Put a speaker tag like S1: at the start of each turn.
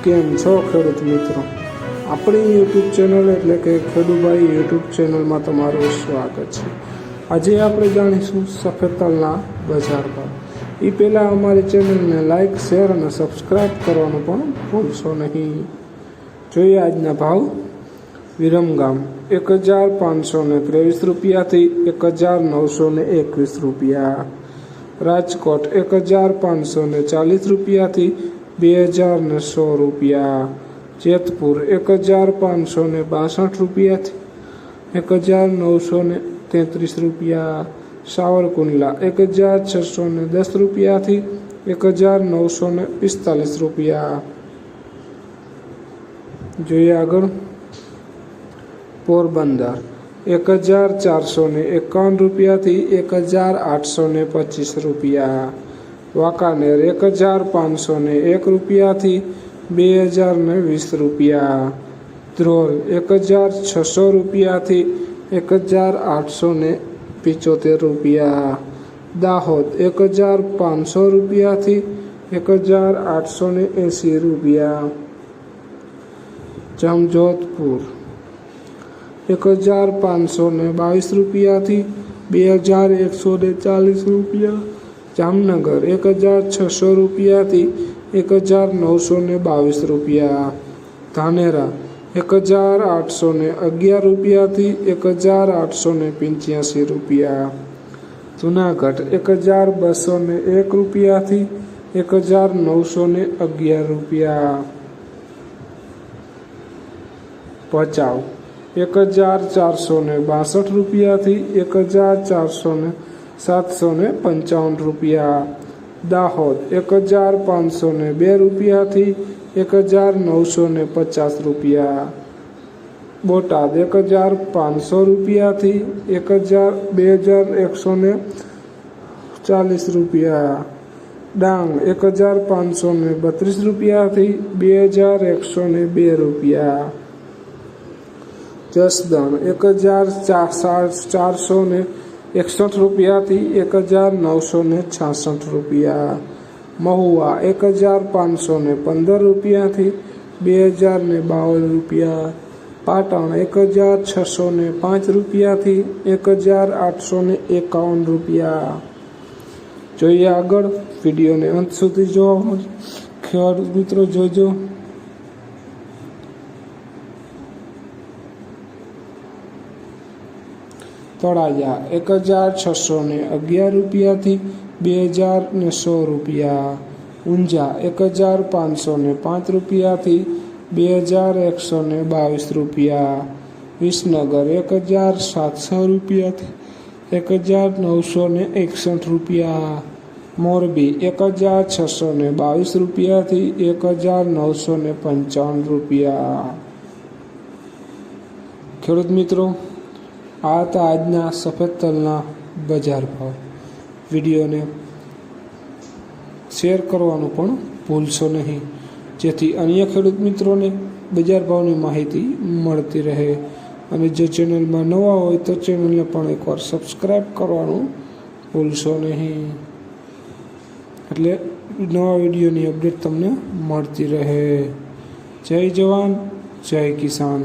S1: કેમ છો ખેડૂત મિત્રો? આપણી યુટ્યુબ ચેનલ એટલે કે ખેડૂભાઈ યુટ્યુબ ચેનલમાં તમારું સ્વાગત છે। આજે આપણે જાણીશું સફેદ તલના બજાર ભાવ। એ પહેલાં અમારી ચેનલને લાઇક, શેર અને સબસ્ક્રાઈબ કરવાનું પણ ભૂલશો નહીં। જોઈએ આજના ભાવ। વિરમગામ 1523 રૂપિયાથી 1921 રૂપિયા। રાજકોટ 1540 રૂપિયાથી 2010 રૂપિયા। જેતપુર 1562 રૂપિયાથી 1933 રૂપિયા। સાવરકુંડલા 1610 રૂપિયાથી 1945 રૂપિયા। જોઈએ આગળ। પોરબંદર 1451 રૂપિયાથી 1825 રૂપિયા। વાંકાનેર 1501 રૂપિયાથી 2020 રૂપિયા। ધ્રોલ 1600 રૂપિયાથી 1875 રૂપિયા। દાહોદ 1500 રૂપિયાથી 1880 રૂપિયા। જામજોધપુર 1522 રૂપિયાથી 2140 રૂપિયા। જામનગર 1600 રૂપિયાથી 1922 રૂપિયા। ધાનેરા 1811 રૂપિયાથી 1885 રૂપિયા। જુનાગઢ 1201 રૂપિયાથી 1911 રૂપિયા। ભચાઉ 1462 રૂપિયાથી 1455 રૂપિયા। દાહોદ 1502 રૂપિયાથી 1950 રૂપિયા। બોટાદ 1500 રૂપિયાથી 2140 રૂપિયા। ડાંગ 1532 રૂપિયાથી 2102 રૂપિયા। જસદણ 1461 રૂપિયાથી 1966 રૂપિયા। મહુવા 1515 રૂપિયાથી 2052 રૂપિયા। પાટણ 1605 રૂપિયાથી 1851 રૂપિયા। જોઈએ આગળ। વિડીયોને અંત સુધી જોવા ખેડૂત મિત્રો જોજો। તળાજા 1611 રૂપિયાથી 2100 રૂપિયા। ઊંઝા 1505 રૂપિયાથી 2122 રૂપિયા। વિસનગર 1700 રૂપિયાથી 1961 રૂપિયા। મોરબી 1622 રૂપિયાથી 1955 રૂપિયા। ખેડૂત મિત્રો, આ હતા આજના સફેદ તલના બજાર ભાવ। વિડીયોને શેર કરવાનું પણ ભૂલશો નહીં, જેથી અન્ય ખેડૂત મિત્રોને બજાર ભાવની માહિતી મળતી રહે। અને જો ચેનલમાં નવા હોય તો ચેનલને પણ એકવાર સબસ્ક્રાઈબ કરવાનું ભૂલશો નહીં, એટલે નવા વિડીયોની અપડેટ તમને મળતી રહે। જય જવાન, જય કિસાન।